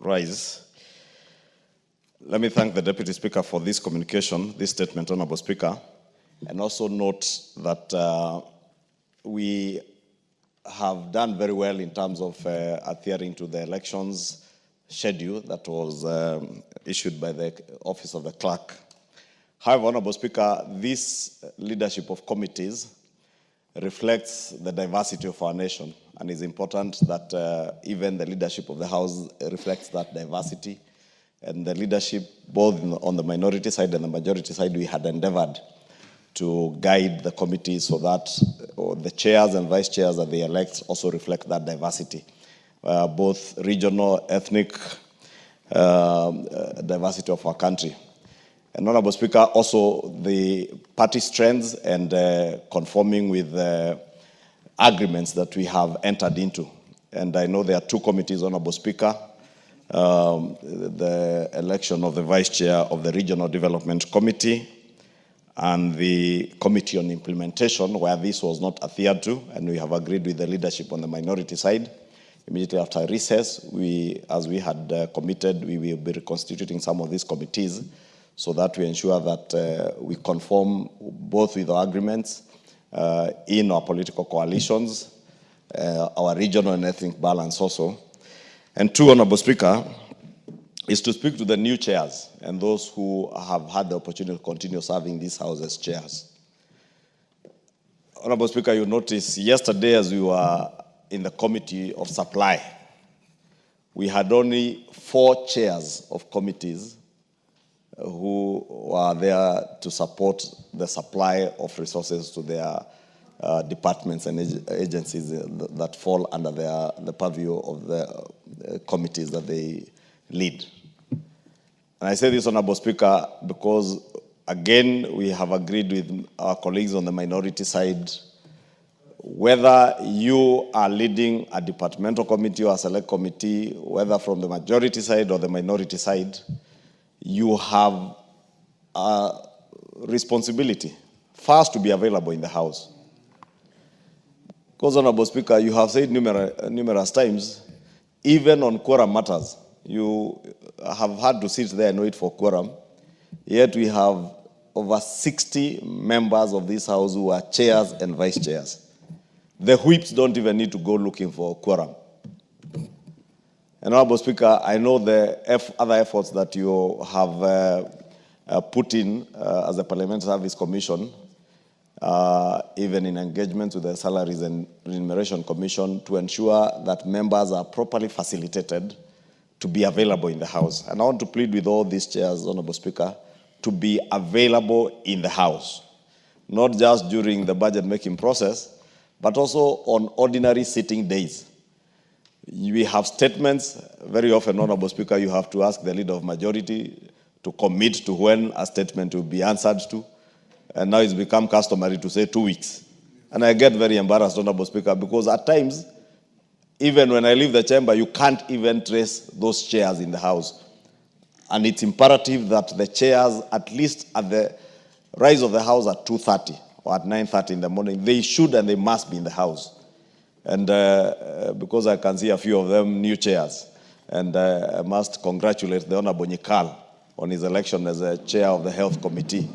rise. Let me thank the Deputy Speaker for this communication, this statement, Honorable Speaker, and also note that we have done very well in terms of adhering to the elections schedule that was issued by the Office of the Clerk. However, Honorable Speaker, this leadership of committees reflects the diversity of our nation, and it's important that even the leadership of the House reflects that diversity. And the leadership, both on the minority side and the majority side, we had endeavored to guide the committee so that the chairs and vice chairs that they elect also reflect that diversity, both regional, ethnic diversity of our country. And Honorable Speaker, also the party strengths and conforming with the agreements that we have entered into. And I know there are two committees, Honorable Speaker, the election of the Vice Chair of the Regional Development Committee and the Committee on Implementation, where this was not adhered to, and we have agreed with the leadership on the minority side. Immediately after recess, as we had committed, we will be reconstituting some of these committees so that we ensure that we conform both with our agreements in our political coalitions, our regional and ethnic balance also. And two, Honorable Speaker, is to speak to the new chairs and those who have had the opportunity to continue serving this House as chairs. Honorable Speaker, you notice yesterday as we were in the Committee of Supply, we had only 4 chairs of committees who were there to support the supply of resources to their departments and agencies that fall under the purview of the committees that they lead. And I say this, Honorable Speaker, because again, we have agreed with our colleagues on the minority side, whether you are leading a departmental committee or a select committee, whether from the majority side or the minority side, you have a responsibility first to be available in the House. Because, Honorable Speaker, you have said numerous times, even on quorum matters, you have had to sit there and wait for quorum. Yet we have over 60 members of this House who are chairs and vice chairs. The whips don't even need to go looking for quorum. And Honorable Speaker, I know the other efforts that you have put in as the Parliamentary Service Commission, even in engagement with the Salaries and Remuneration Commission, to ensure that members are properly facilitated to be available in the House. And I want to plead with all these chairs, Honorable Speaker, to be available in the House, not just during the budget-making process, but also on ordinary sitting days. We have statements. Very often, Honorable Speaker, you have to ask the leader of majority to commit to when a statement will be answered to. And now it's become customary to say 2 weeks. And I get very embarrassed, Honorable Speaker, because at times, even when I leave the chamber, you can't even trace those chairs in the House. And it's imperative that the chairs, at least at the rise of the House at 2:30 or at 9:30 in the morning, they should and they must be in the House. And because I can see a few of them new chairs, and I must congratulate the Honorable Nyikal on his election as a chair of the Health Committee,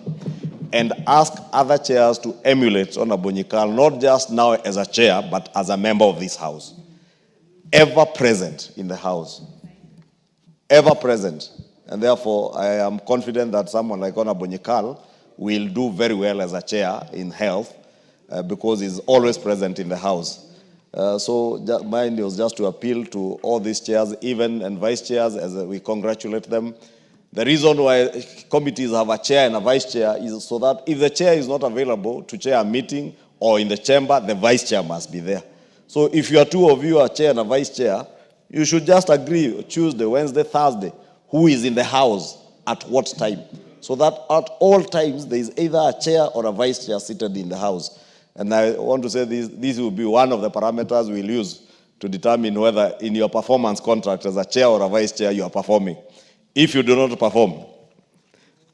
and ask other chairs to emulate Honorable Nyikal, not just now as a chair, but as a member of this House. Ever present in the House. Ever present. And therefore, I am confident that someone like Honorable Nyikal will do very well as a chair in health because he's always present in the House. So mine was just to appeal to all these chairs, even and vice chairs, as we congratulate them. The reason why committees have a chair and a vice chair is so that if the chair is not available to chair a meeting or in the chamber, the vice chair must be there. So if you are two of you, a chair and a vice chair, you should just agree Tuesday, Wednesday, Thursday, who is in the House at what time. So that at all times, there is either a chair or a vice chair seated in the House. And I want to say this will be one of the parameters we'll use to determine whether in your performance contract as a chair or a vice chair you are performing. If you do not perform,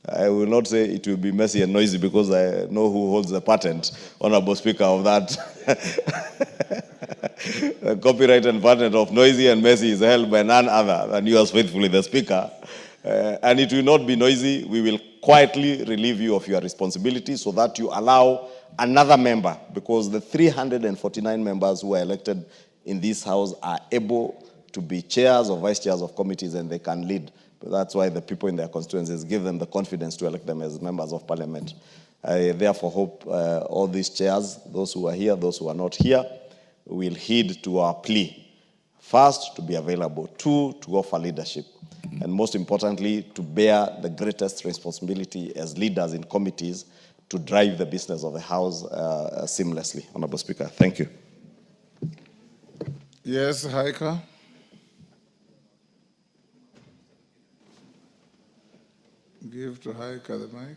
I will not say it will be messy and noisy because I know who holds the patent, Honorable Speaker, of that. The copyright and patent of noisy and messy is held by none other than yours faithfully, the Speaker. And it will not be noisy. We will quietly relieve you of your responsibility so that you allow another member, because the 349 members who are elected in this House are able to be chairs or vice chairs of committees, and they can lead. But that's why the people in their constituencies give them the confidence to elect them as members of parliament. I therefore hope all these chairs, those who are here, those who are not here, will heed to our plea. First, to be available. Two, to offer leadership. And most importantly, to bear the greatest responsibility as leaders in committees to drive the business of the House seamlessly. Honorable Speaker, thank you. Yes, Haika. Give to Haika the mic.